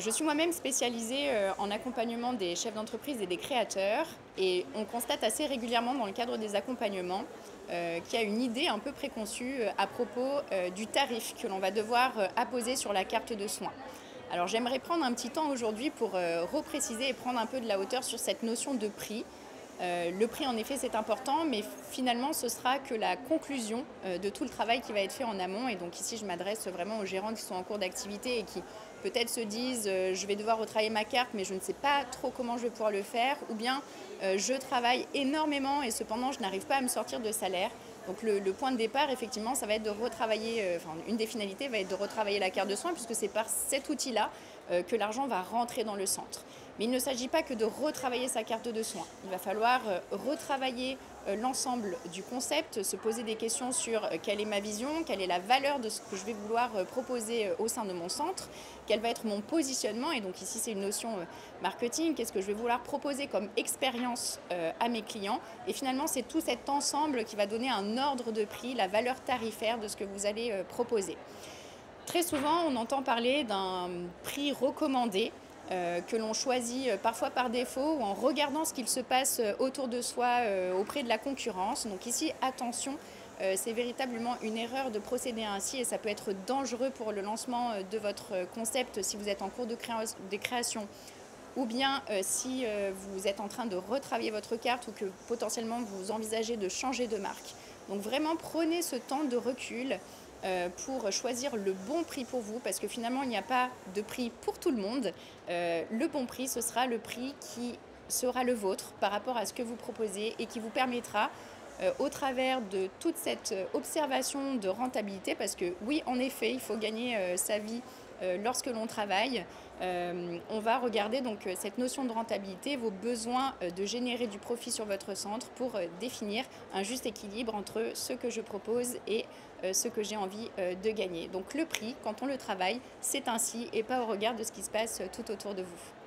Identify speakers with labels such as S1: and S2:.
S1: Je suis moi-même spécialisée en accompagnement des chefs d'entreprise et des créateurs et on constate assez régulièrement dans le cadre des accompagnements qu'il y a une idée un peu préconçue à propos du tarif que l'on va devoir apposer sur la carte de soins. Alors j'aimerais prendre un petit temps aujourd'hui pour repréciser et prendre un peu de la hauteur sur cette notion de prix. Le prix, en effet, c'est important, mais finalement, ce sera que la conclusion de tout le travail qui va être fait en amont. Et donc ici, je m'adresse vraiment aux gérants qui sont en cours d'activité et qui peut-être se disent je vais devoir retravailler ma carte, mais je ne sais pas trop comment je vais pouvoir le faire. Ou bien je travaille énormément et cependant, je n'arrive pas à me sortir de salaire. Donc le point de départ, effectivement, ça va être de retravailler, une des finalités va être de retravailler la carte de soins, puisque c'est par cet outil-là que l'argent va rentrer dans le centre. Mais il ne s'agit pas que de retravailler sa carte de soins. Il va falloir retravailler l'ensemble du concept, se poser des questions sur quelle est ma vision, quelle est la valeur de ce que je vais vouloir proposer au sein de mon centre, quel va être mon positionnement. Et donc ici, c'est une notion marketing. Qu'est-ce que je vais vouloir proposer comme expérience à mes clients. Et finalement, c'est tout cet ensemble qui va donner un ordre de prix, la valeur tarifaire de ce que vous allez proposer. Très souvent, on entend parler d'un prix recommandé que l'on choisit parfois par défaut ou en regardant ce qu'il se passe autour de soi auprès de la concurrence. Donc ici, attention, c'est véritablement une erreur de procéder ainsi et ça peut être dangereux pour le lancement de votre concept si vous êtes en cours de création ou bien si vous êtes en train de retravailler votre carte ou que potentiellement vous envisagez de changer de marque. Donc vraiment, prenez ce temps de recul pour choisir le bon prix pour vous, parce que finalement, il n'y a pas de prix pour tout le monde. Le bon prix, ce sera le prix qui sera le vôtre par rapport à ce que vous proposez et qui vous permettra, au travers de toute cette observation de rentabilité, parce que oui, en effet, il faut gagner sa vie lorsque l'on travaille. On va regarder donc cette notion de rentabilité, vos besoins de générer du profit sur votre centre pour définir un juste équilibre entre ce que je propose et ce que j'ai envie de gagner. Donc le prix, quand on le travaille, c'est ainsi et pas au regard de ce qui se passe tout autour de vous.